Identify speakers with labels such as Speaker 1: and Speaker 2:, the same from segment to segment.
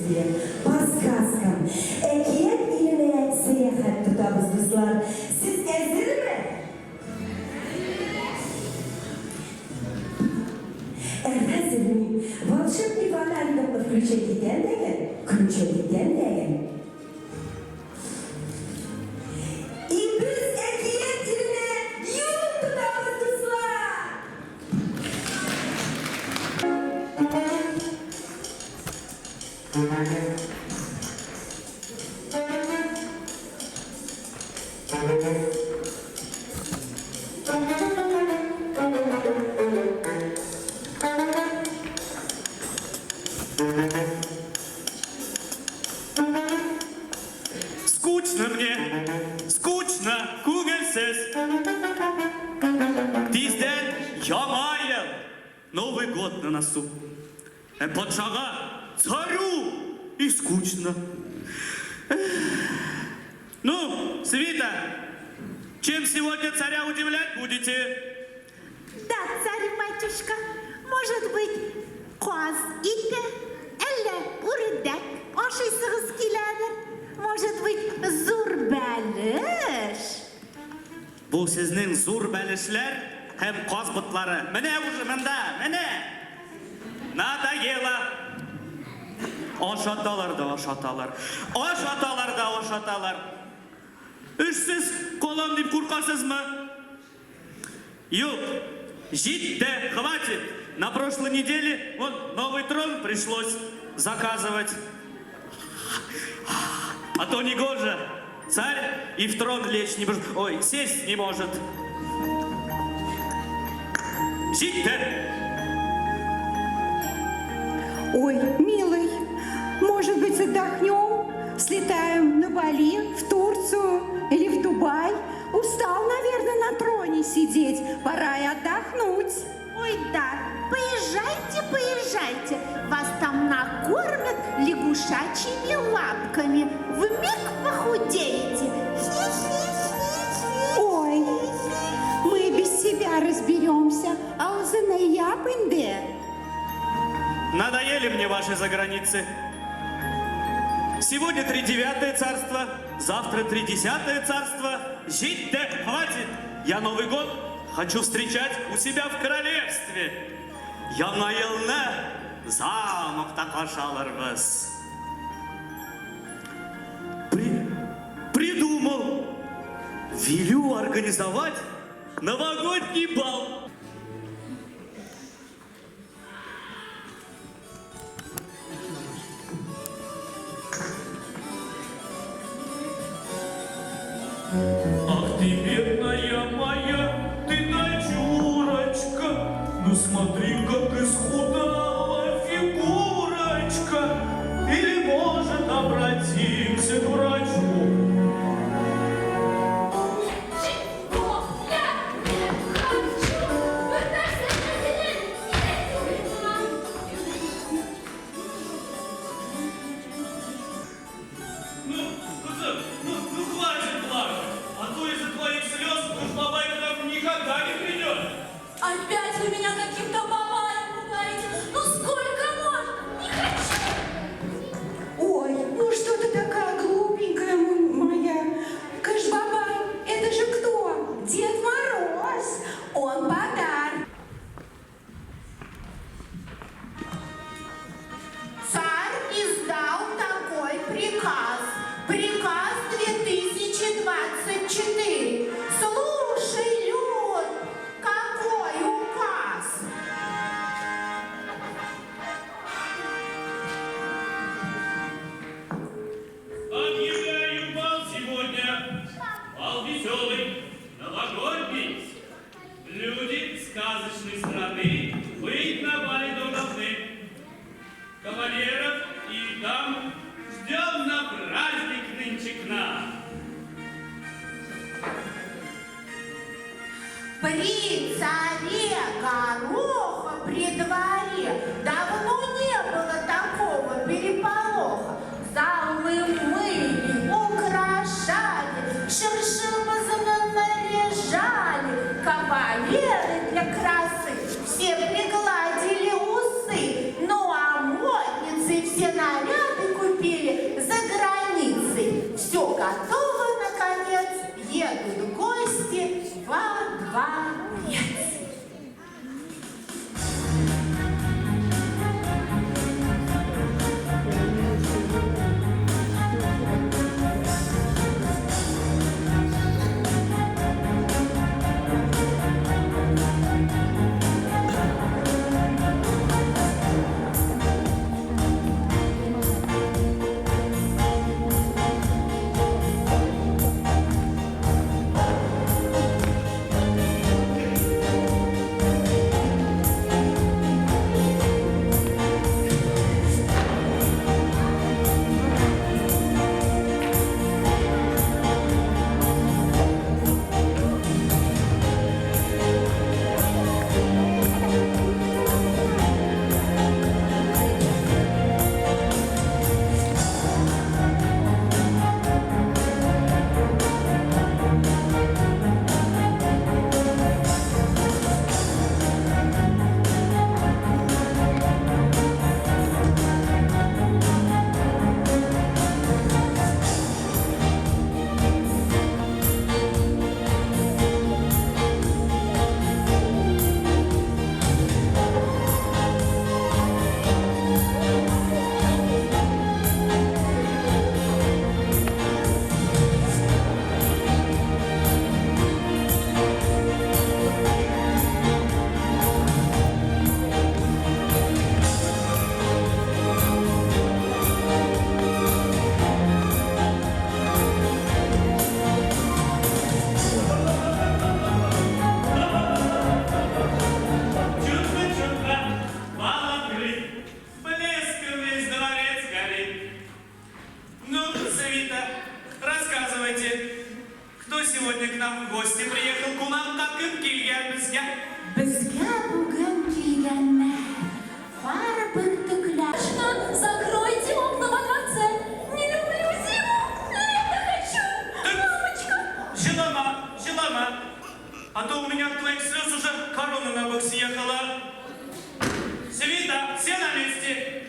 Speaker 1: sizga podskazkam. Ekin iline seyahat tutamiz do'stlar. Siz ezilmi? Разумею. Волшебный фонарик включайте деньги. Включайте деньги. И biz ekiyet iline yumuk tutamiz do'stlar.
Speaker 2: Скучно мне, скучно, күңелсіз. Тизден ямайыл, Новый год на носу. Патшаға, царю, и скучно. Ну, Свита, чем сегодня царя удивлять будете?
Speaker 3: Да, царь-батюшка, может быть, қаз иті, әлі үрдәк ашайсығыз келәдір. Может быть, зур бәліш.
Speaker 2: Бұл сізнің зур бәлішлер һәм қаз бұтлары. Міне уже мында, міне. Надоело. Ашаталар да ашаталар. Ашаталар да ашаталар. Үшсіз қолам деп қорқасызмы? Yok, жетті, хватит. На прошлой неделе вот новый трон пришлось заказывать. А то негоже. Царь и в трон лечь не может. Ой, сесть не может. Жить-то!
Speaker 4: Ой, милый, может быть, отдохнем? Слетаем на Бали, в Турцию или в Дубай? Устал, наверное, на троне сидеть. Пора и отдохнуть.
Speaker 3: Ой, да, поезжайте, поезжайте. Вас там накормят лягушачьими лапками. Вмиг похудеете. Хи-хи-хи-хи.
Speaker 4: Ой, мы без себя разберемся. А узыны япынде.
Speaker 2: Надоели мне ваши заграницы. Сегодня 39-е царство, завтра 30-е царство. Жить-то хватит. Я Новый год хочу встречать у себя в королевстве. Яңа елны замокта каршаларбыз. Придумал. Велю организовать новогодний бал.
Speaker 5: Ах ты, бедная моя, ты дочурочка, ну смотри, как исхудала фигурочка, или, может, обратимся к врачу.
Speaker 2: Ну, хватит плакать, а то из-за твоих слез уж бабай к нам никогда не придет.
Speaker 6: Опять вы меня каким-то бабаем пугаете. Ну сколько можно? Не хочу.
Speaker 4: Ой, ну что ты такая глупенькая моя? Кэш-бабай, это же кто? Дед Мороз. Он подарок.
Speaker 3: Царь издал такой приказ. Приказ 2024. Слушай, люд, какой указ?
Speaker 2: Объявляю бал сегодня. Бал веселый, новогодний. Люди сказочной страны быть на бале должны. Кавалеров и дам ждем на праздник нынче к нам.
Speaker 3: При царе Гороха при дворе давно не было такого переполоха. Залы мыли, украшали, шершавы наряжали. Кавалеры для красы все пригладили усы. Ну а модницы все наряды
Speaker 2: безгә.
Speaker 3: Безгә бүген килгәннәр. Пара бөртекләр.
Speaker 6: Конечно, закройте окна во дворце. Не люблю зиму, лето хочу. Мамочка.
Speaker 2: Жылама, жылама. А то у меня от твоих слез уже корона на бок съехала. Свита, все на месте.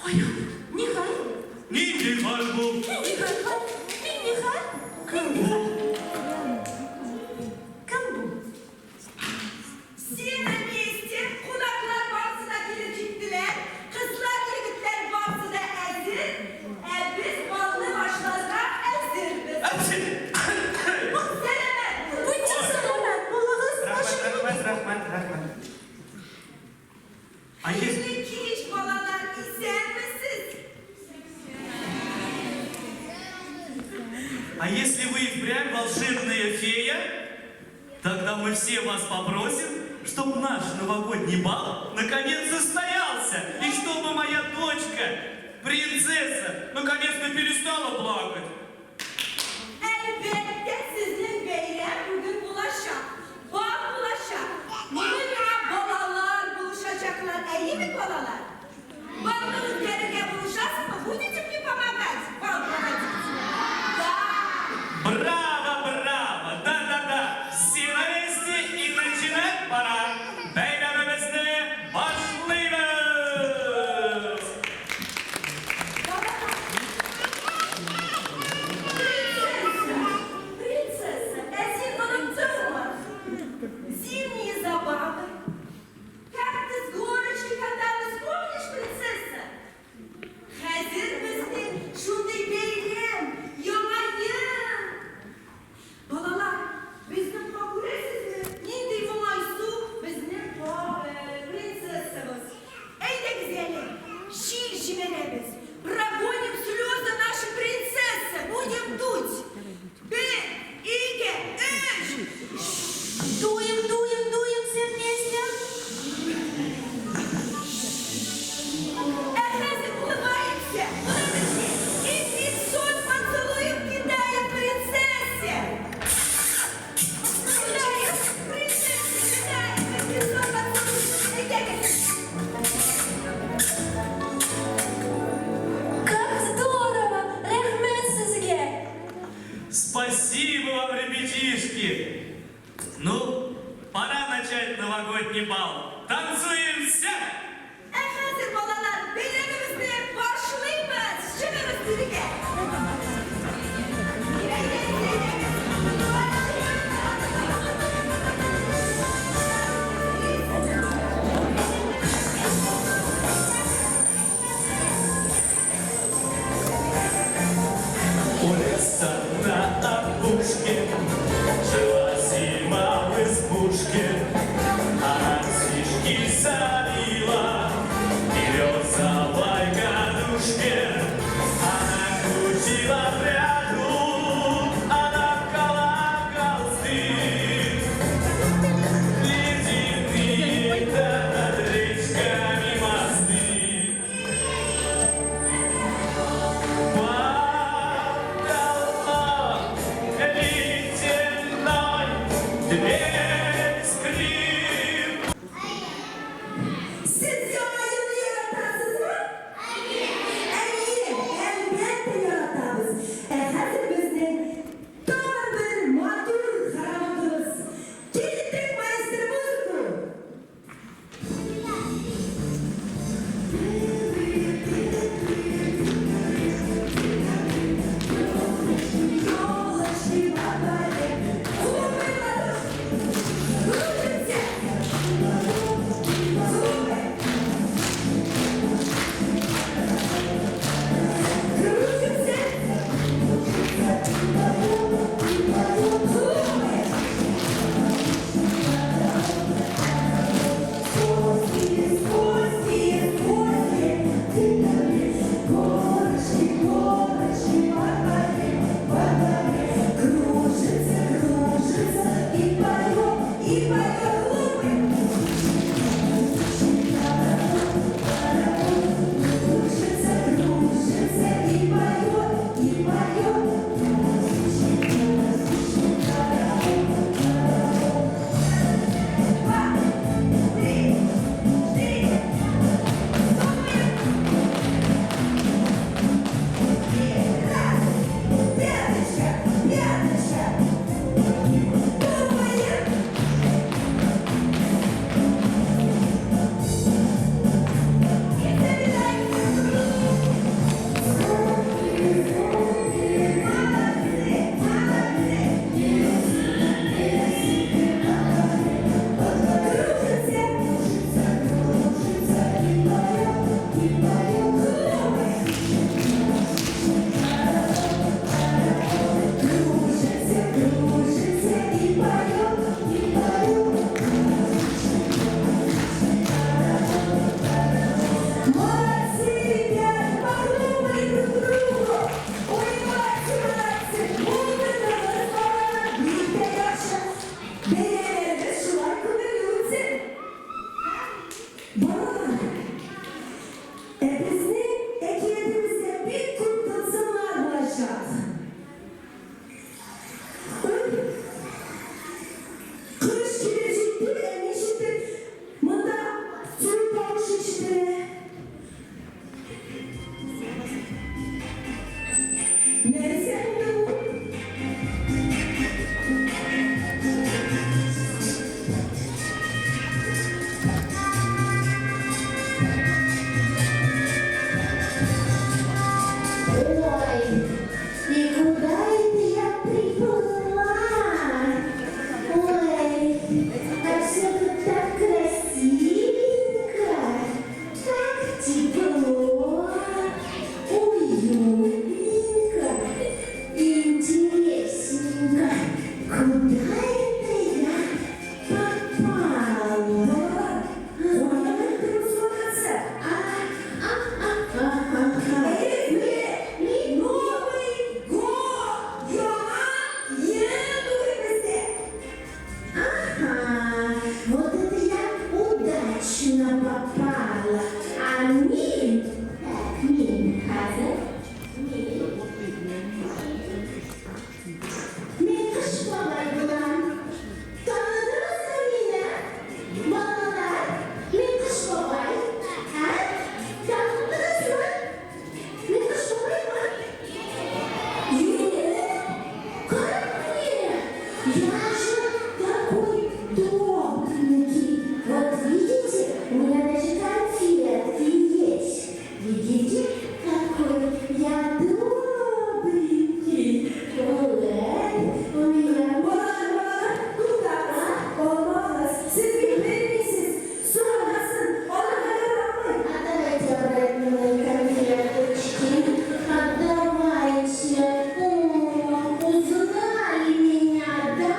Speaker 6: Ой, Нихай.
Speaker 2: Нинди хальбу.
Speaker 6: Нихай.
Speaker 1: Все на месте, kudaklar varsa da gelip gittiler, kızlar yigitler varsa da ezir, biz ballı başlarına eziriz. Selamet.
Speaker 6: Будьте здоровы.
Speaker 2: Рахмат. А если...
Speaker 1: Sizin kiş balalar izler misiniz?
Speaker 2: А если вы и впрямь волшебная фея, тогда мы все вас попросим, чтобы наш новогодний бал наконец состоялся, и чтобы моя дочка, принцесса, наконец-то перестала plakать.
Speaker 1: Elbette sizin beyler bugün bulaşacak. Bal bulaşacak. Bununla balalar buluşacaklar. İyi mi balalar? Balınız geride buluşasın mı? Будете мне помогать? Бал проводить. Да.
Speaker 2: Браво! Да-да-да! Все на месте и начинать пора! Бейлерімізді başlayınız!
Speaker 1: Принцесса, эти дома. Зимние забавы. Как ты с горочки каталась, помнишь, принцесса? Hazır mısın? Şunday beyler, yamayın. Balalar, bizim fakulesiz mi? Nindi bu maysu, bizim принцессамыз. Ey de güzelim, şiir jimenemiz. Прогоним слезы нашей принцессы, будем дуть. Bir, iki, üç.
Speaker 6: Дуем все вместе.
Speaker 1: Efendim, улыбаемся. И 500 поцелуев кидаем принцессе. Кидаем, принцессе, кидаем 500 поцелуев.
Speaker 6: Как здорово. Рахмет сізге.
Speaker 2: Спасибо вам, ребятишки! Ну, пора начать новогодний бал. Танцуем все!
Speaker 1: Efendim balalar, beylerimizle başlayınız. Çıkınız birlikte.
Speaker 5: У леса на опушке жила зима в избушке. Она свечки залила березовой гадушке. Она крутила пряжу, она ткала холсты. Ледяные над речками мосты.
Speaker 1: Siz yamayını yaratasınız mı? Elbette yaratırız. Hazır bizden tam bir matur haramatımız. Kilitlik maestro muziku. Yola şivadare, kulübüler.
Speaker 3: такой добренький. Вот видите, у меня даже конфетки есть. Видите, какой я добренький. Вот, у меня...
Speaker 1: Siz bilmez misiniz? Sonrasın, ona kadar almayın.
Speaker 3: Отдавайте обратно мои конфеточки. Отдавайте. О, узнали меня, да?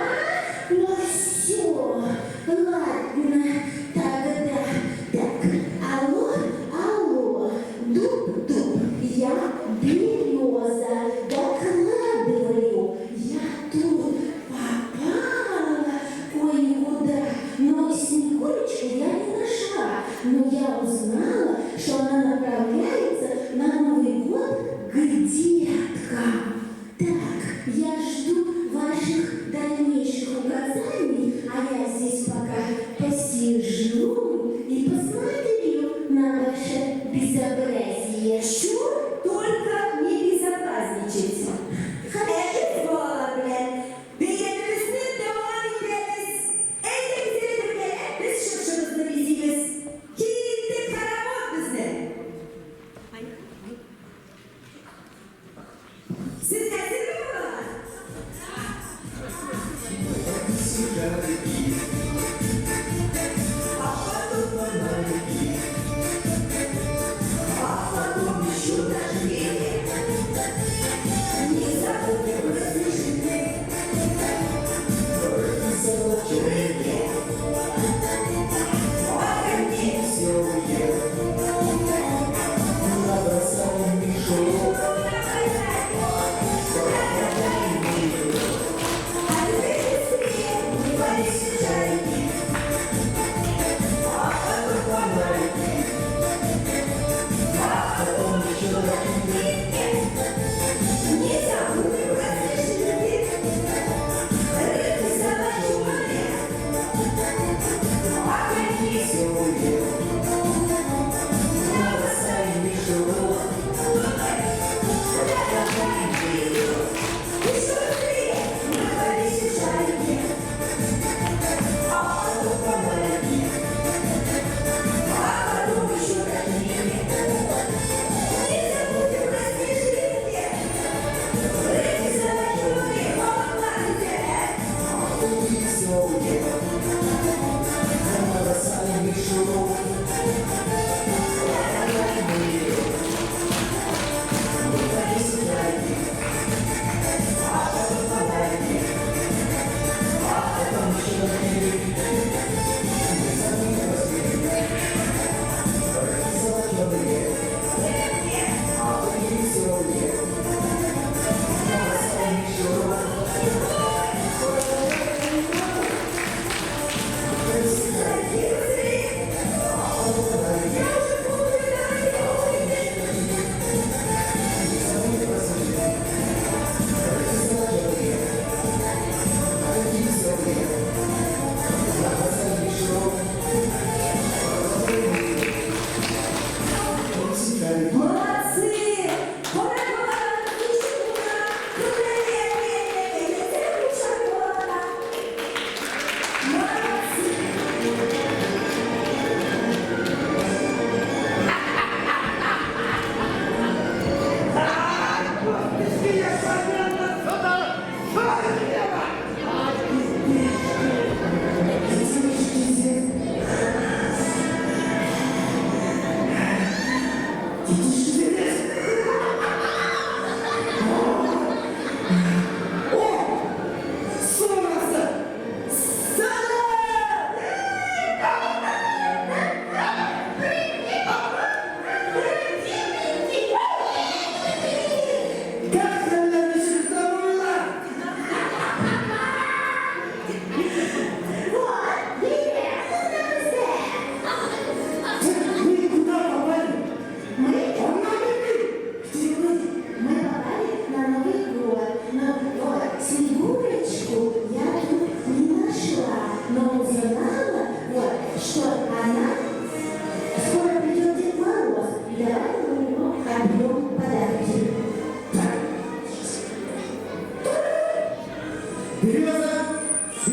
Speaker 3: Ну все, ладно, тогда. Так, алло, дуб, я береза, докладываю, я тут попала кое-куда, но Снегурочку я не нашла, но я узнала, что она направляется на Новый год к деткам. Так, я жду ваших дальнейших указаний, а я здесь пока посижу и посмотрю на ваше безобразие.
Speaker 1: Şu только не безобразничайте. Evet bu olabilir. Beynimizin devam ederiz. En de güzeli bir kere biz şırşımızı bizimiz. Kilitli karamot bizde. Siz nesiniz mi bunlar? А теперь быстрее, не болейте чай.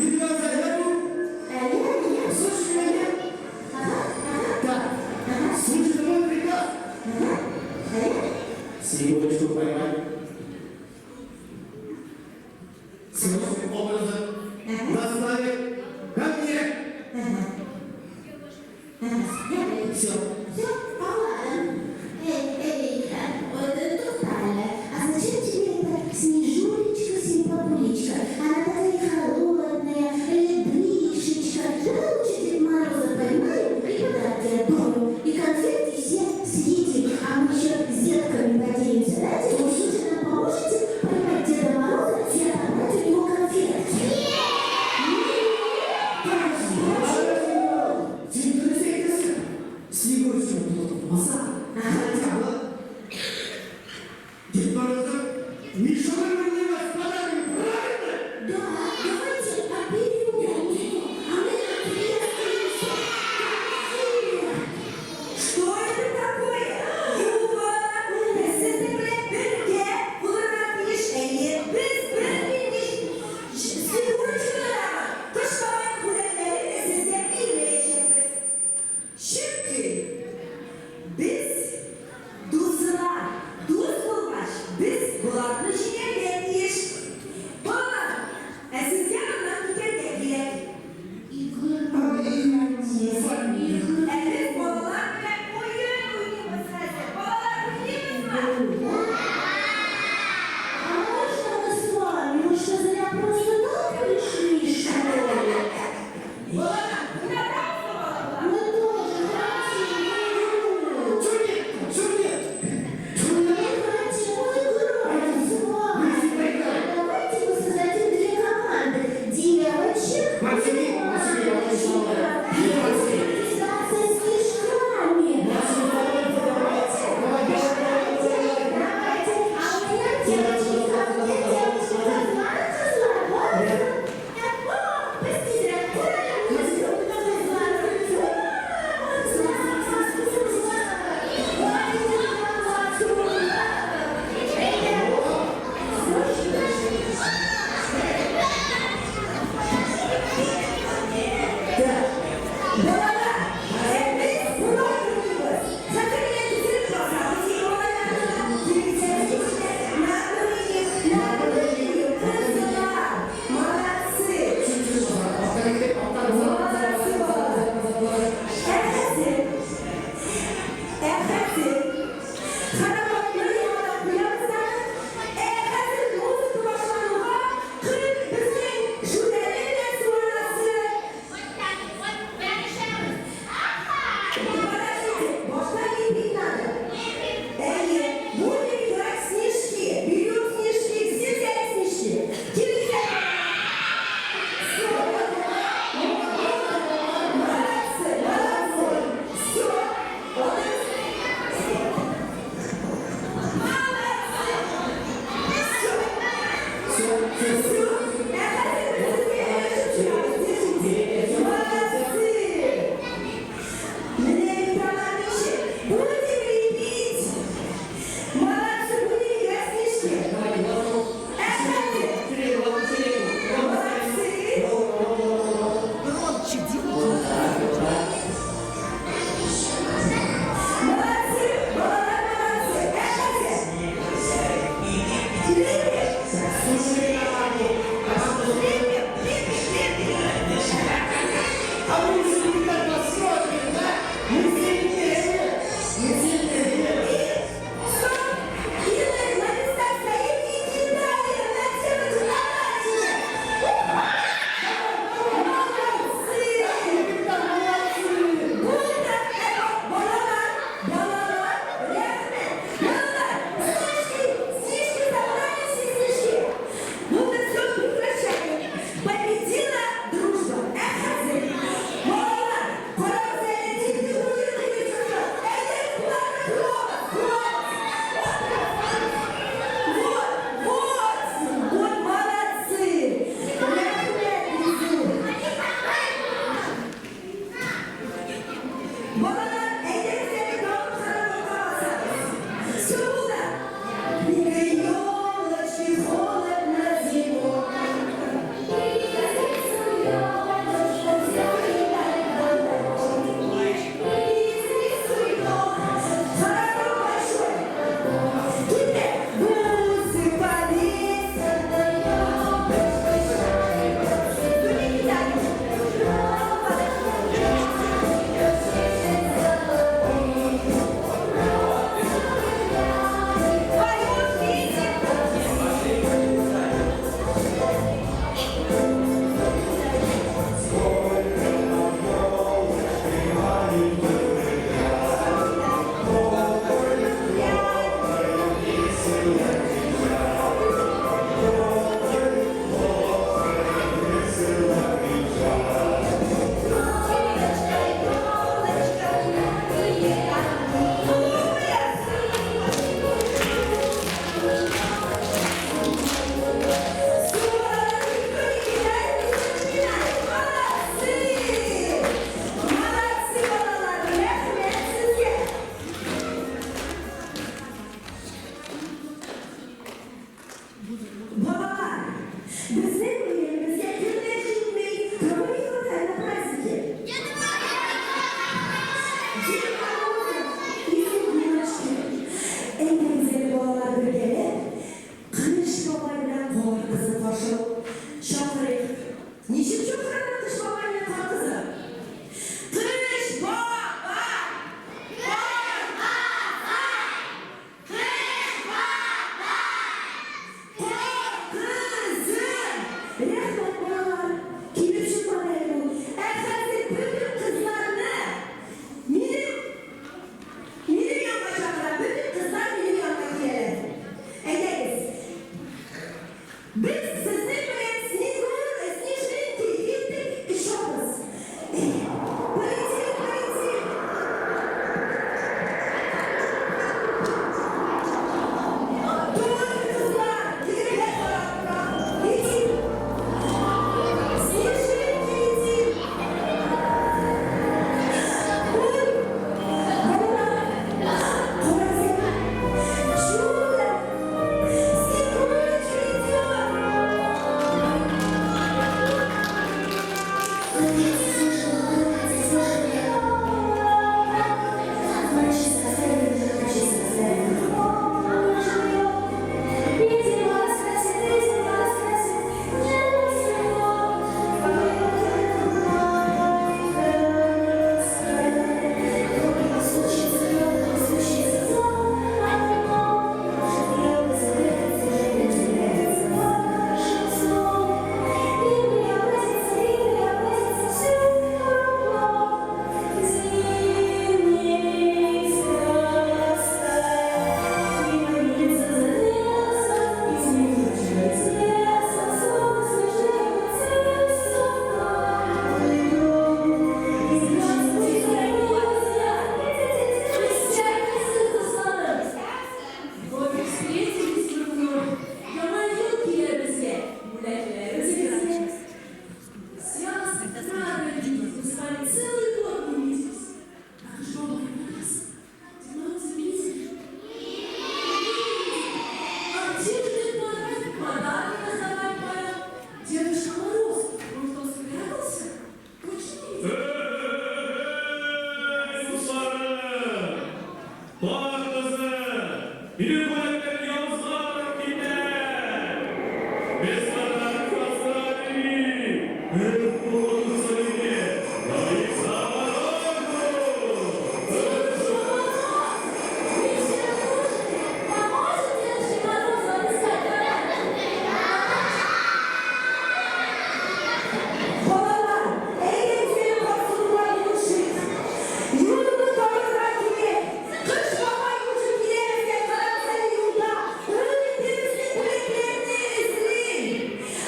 Speaker 5: Выдвигал заяву. Слушай меня. Так, слушай мой приказ. Снегурочку поймать. Сложным образом доставить ко мне. Все.
Speaker 3: Все, ладно. Эй, вот это тотально. А зачем тебе эта снежулечка, симпапулечка? Она такая холодная, ледышечка. Давай лучше Дед Мороза поймаем и подарки отдам. И конфетки все съедим, а мы еще с детками поделимся. Да, Дед? Вы случайно поможете поймать Деда Мороза и отобрать у него конфетки?
Speaker 5: Снегурочку тут маса. Дед Мороза, Миша, вы вас подарим, правильно?
Speaker 3: Да, давайте оберем. А мы ответимся.
Speaker 1: Что это такое? Юбана, сестры, birlikte bulunabilir şeyler, biz bilmemiş. Sigurculara kışlamak kuleleri size bilmeyeceğiz. Çünkü biz duzlar, duz bulmuş, biz bulanmış yerdeyiz. Bana, siz yanından gidebiliriz. Evet, balalar bile oynuyoruz size. Balalar biliyor musunuz?
Speaker 3: А можно мы с вами? Мы что, зря просто так пришли, что ли?
Speaker 1: Balalar, bu ne balalar?
Speaker 3: Мы тоже хотим игру.
Speaker 5: Чурнет!
Speaker 3: Мы хотим играть с вами. Давайте мы создадим две команды. Девочек и
Speaker 5: Максим,
Speaker 3: мальчиков. Соревноваться с снежками. Давайте. А у меня девочки, ко мне девочки. Разманываться. Простите,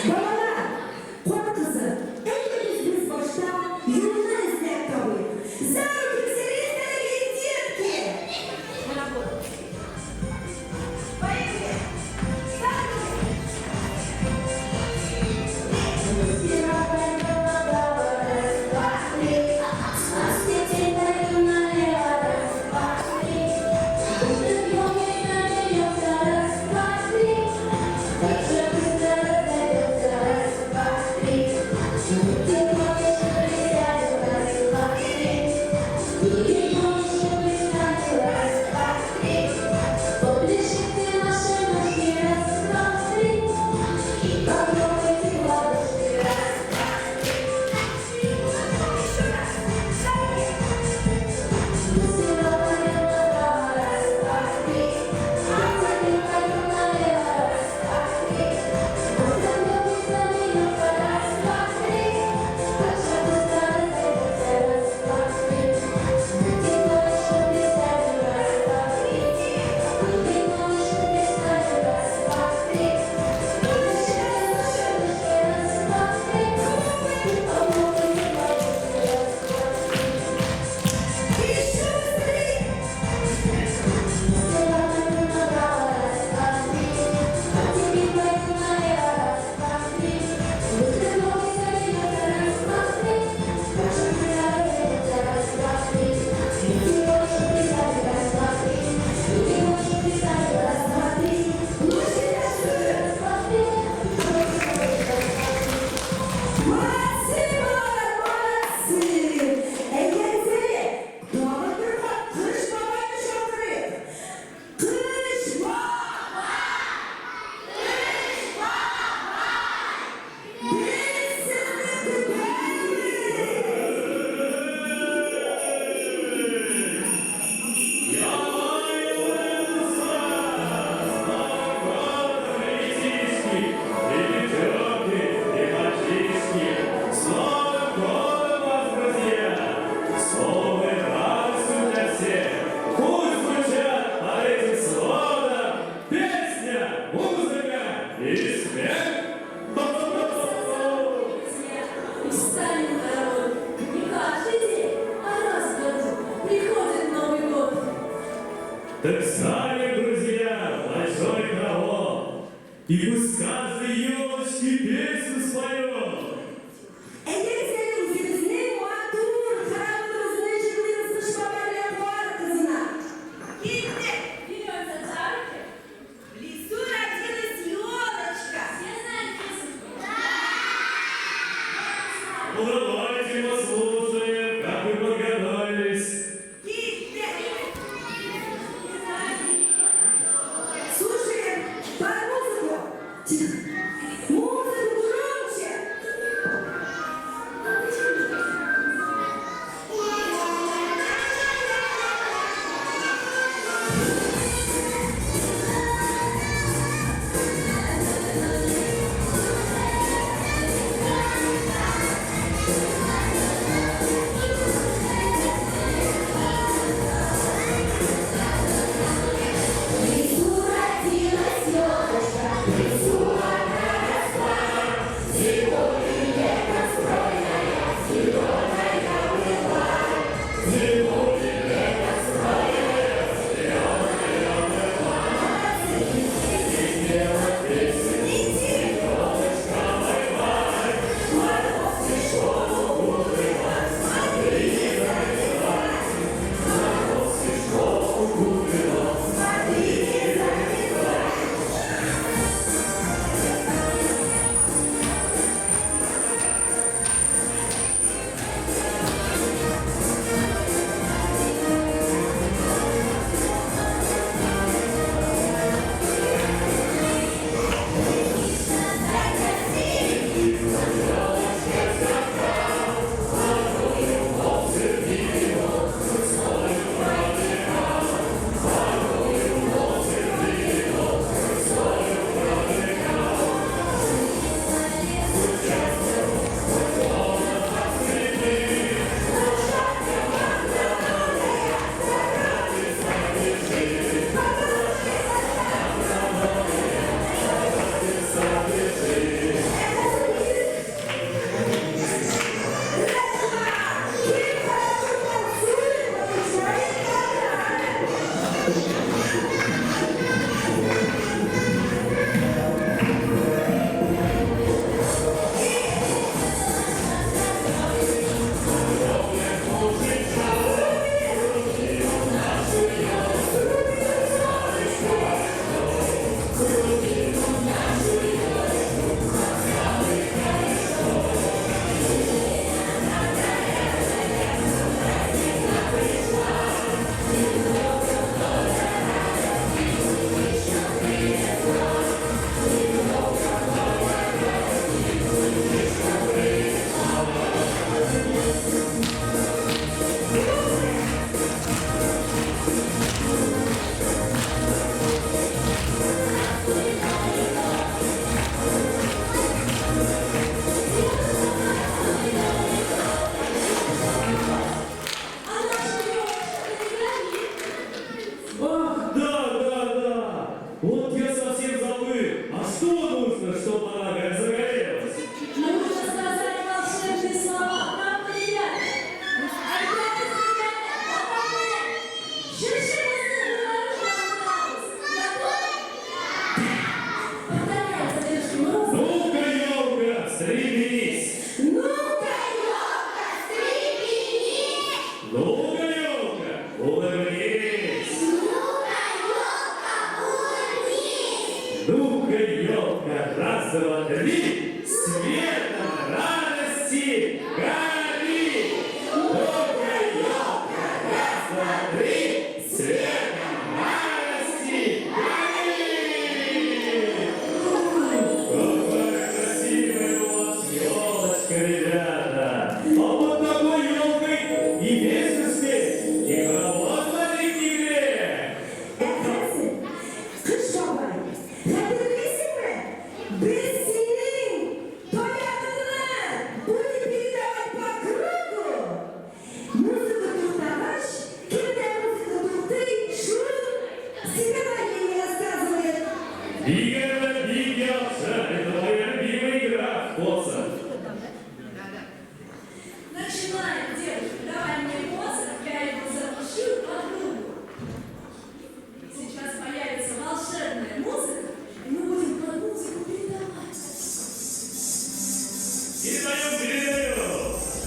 Speaker 3: Babalar, konu kızı, elbette biz
Speaker 2: И пусть каждый елочки песню споет.
Speaker 1: Ege'nin sesini muhattır, karanlığımızın içinde sıçmalarla boğar kızına. Gitti.
Speaker 6: Вперед, зажарки.
Speaker 1: В лесу родилась елочка.
Speaker 6: Все знают песенку?
Speaker 2: Ну давайте послушаем, как вы подготовились.
Speaker 1: Gitti. Слушаем под музыку. Музыку громче.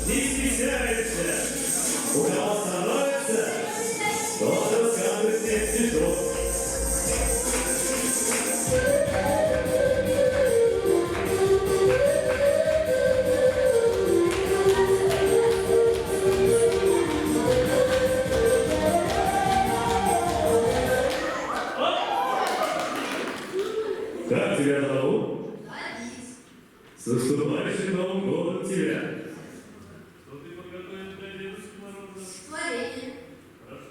Speaker 2: Не стесняйся. У кого становится, тот рассказывает всех стишков. Как тебя зовут? С наступающим Новым годом тебя! Что ты подготовил для Дедушки Мороза?
Speaker 7: Творение.
Speaker 2: Хорошо.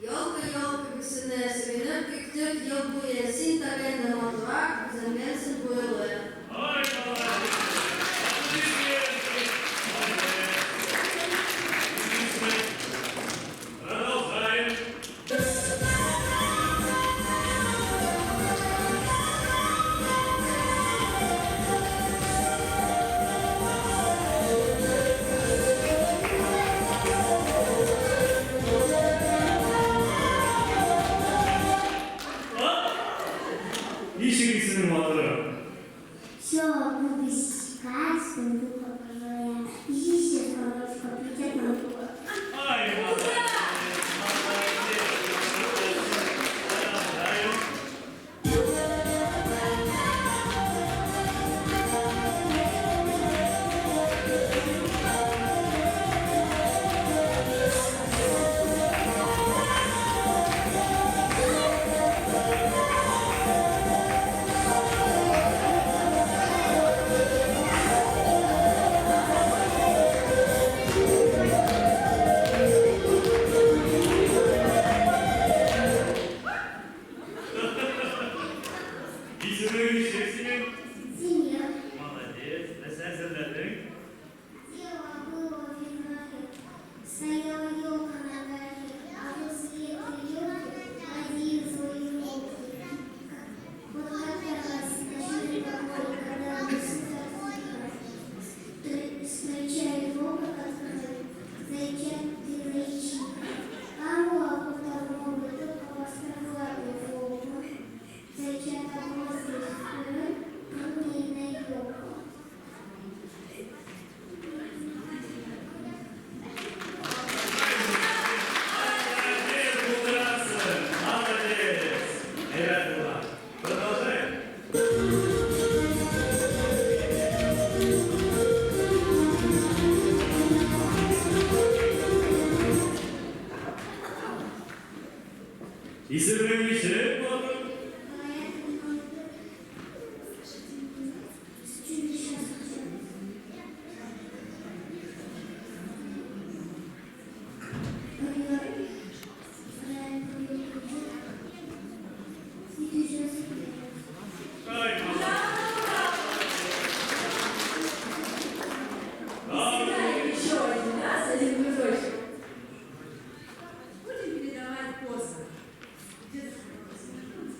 Speaker 7: Елка, елка, весенняя семенка, ктёк, елку, ясин, такая домодва, замерзен буэлэ.
Speaker 2: Ой, молодец! Продолжаем. Еще веселым мотором.
Speaker 3: Все, буду искать, сундука пожилая. Ищи, солнышко, придет на год.
Speaker 2: Ай, молодец! Молодец! Продолжаем. Веселый вещественно.
Speaker 3: Зимер.
Speaker 2: Молодец. Насядь задаток.
Speaker 3: Дело было в январе. Стояла елка на горе, а возле этой елки ходили злые волки. Вот как раз ночной покой, когда мы встречали волка, который зайчат ты зайчиха. А волк того только воспрогладил волку. Зайчата возле вперед, прыгали на елку.
Speaker 2: Молодец, Кудрасов. Молодец. Ребята, продолжаем. И собираем еще мотор. Ай,
Speaker 6: Сыграем еще один раз, один кружочек. Будем передавать посох. Дедушка Мороз.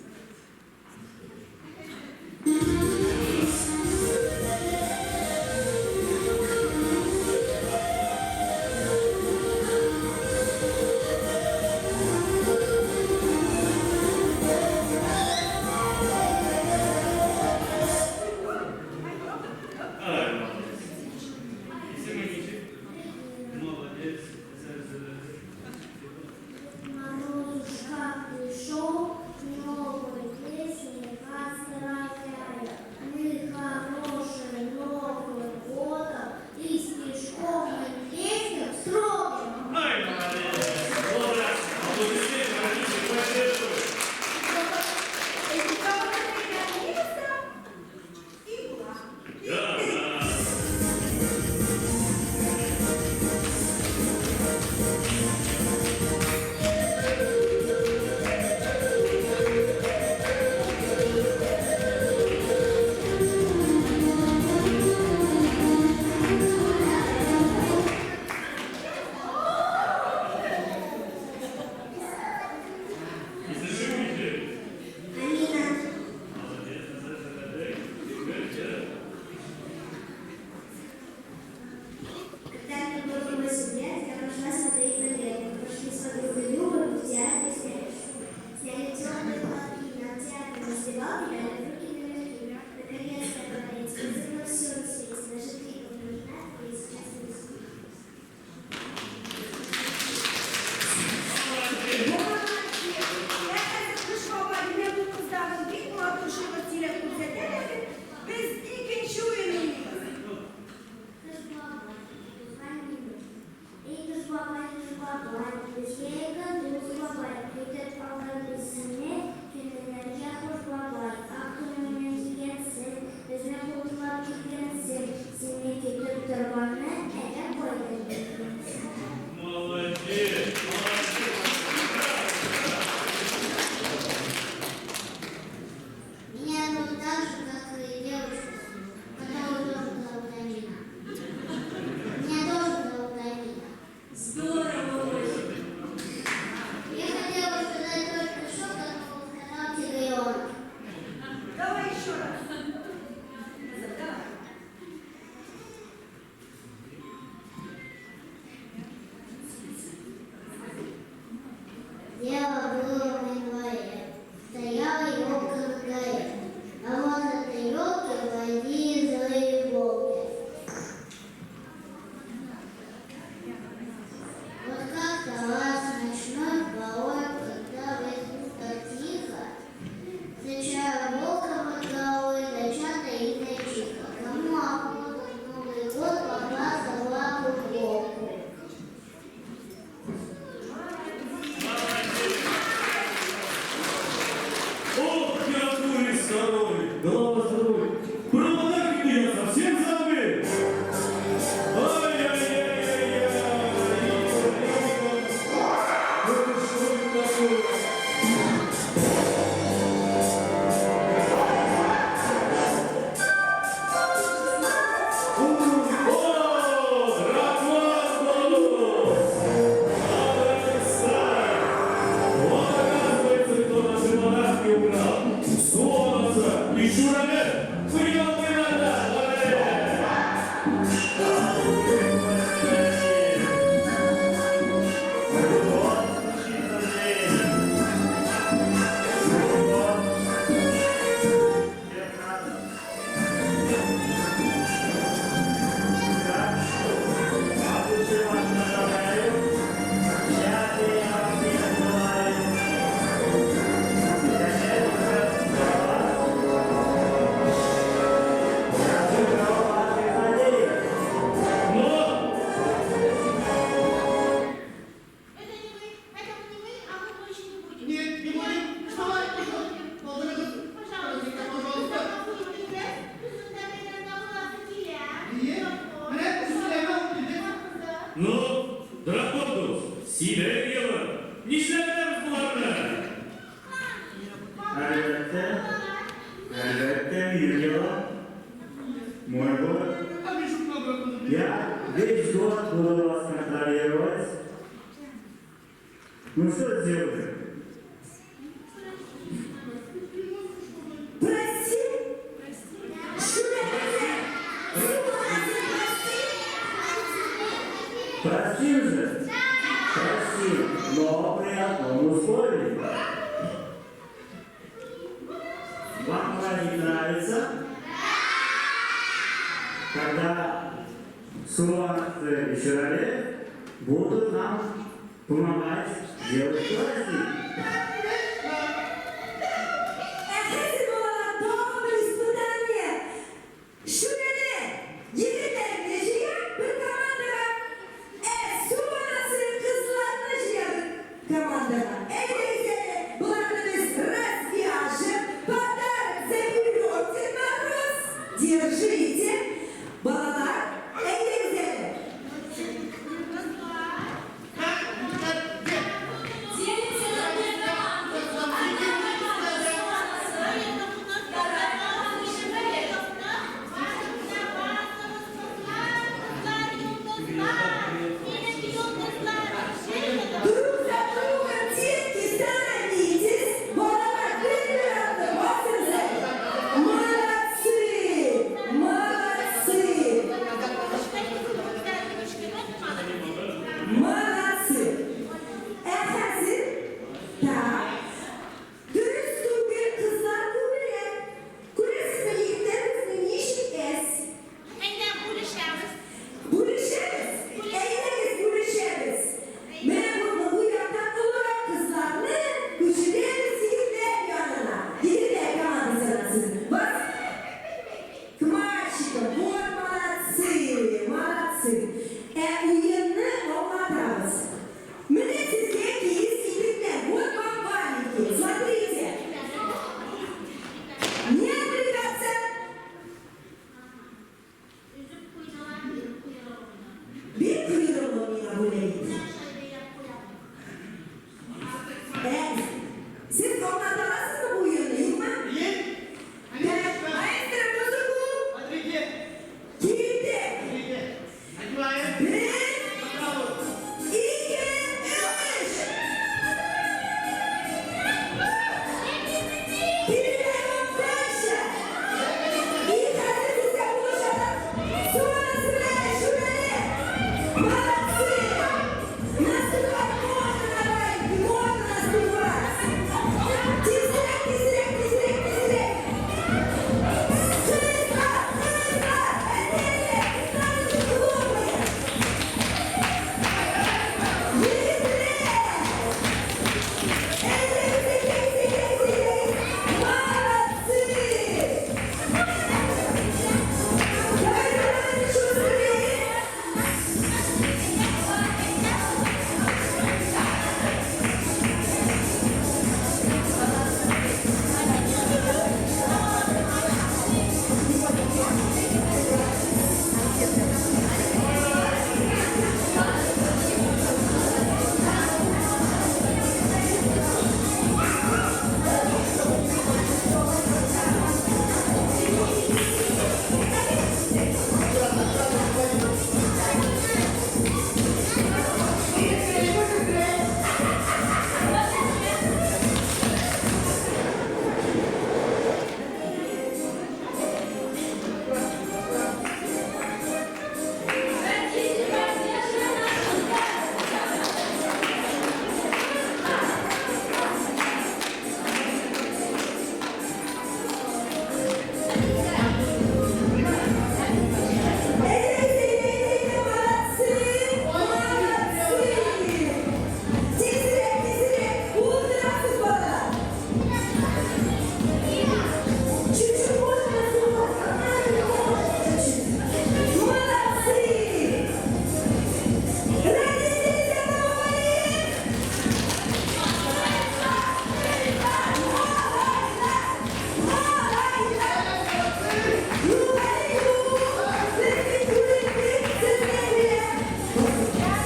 Speaker 2: молодец. Если мы Ну, Дракондус, Сибир'e Nişlerden bunlarla.
Speaker 8: Elbette bir yılan. Мой год. Я весь год буду вас контролировать. Ну что сделаем?
Speaker 3: Прости.
Speaker 8: Простим же? Простим, но при одном условии. Вам праздник нравится? Когда Суанцы и Шароле будут нам помогать делать праздник.
Speaker 3: Efendim olarak doğal bir ispataniye. Şurada yigitlerin geceye bir komanda var. Su banası kızlarına ciğer komanda var. Eyleyse bularımız распяжем, подарок за перелетный мороз. Держите, балалар, eyleyse.
Speaker 6: Делимся на две команды. Одна команда
Speaker 3: Друг за другом, детки, становитесь. Балалар, перелетный молодцы. Молодцы. Молодцы. Efendim, так. Dürüst dur bir kızlar kulübe. Kulesinde yiğitlerimizin yeşil es. Buluşarız. Eğleriz buluşarız. Memurlu bu yatak olarak kızlarını götüreriz yiğitler yanına. Yiğitler kanadısına sizin. Bak. Мальчикам, вот молодцы, молодцы. Уютно, понравилось. Мне здесь есть yiğitler. Вот вам валики. Смотрите. Не отвлекаться. Bir kuyruğunu kabul edin. Siz komandalasınız mı bu yönü? Yok mu? Maestro muzuku. Kilidi. Bir, iki, üç. Передаем дальше. И хотите buluşalım. Sonrasında şuraya. Молодцы.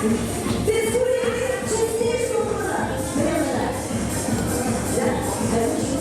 Speaker 3: Физкультура чистейшего ума. Прямо так. Да, хорошо.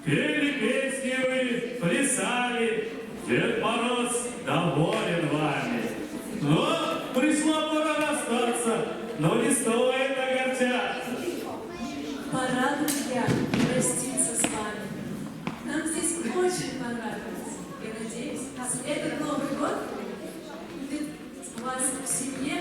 Speaker 2: Пели песни вы, плясали, Дед Мороз доволен вами. Но пришла пора расстаться, но не стоит огорчаться.
Speaker 6: Пора, друзья, проститься с вами. Нам здесь очень понравилось. Я надеюсь, этот Новый год будет у вас в семье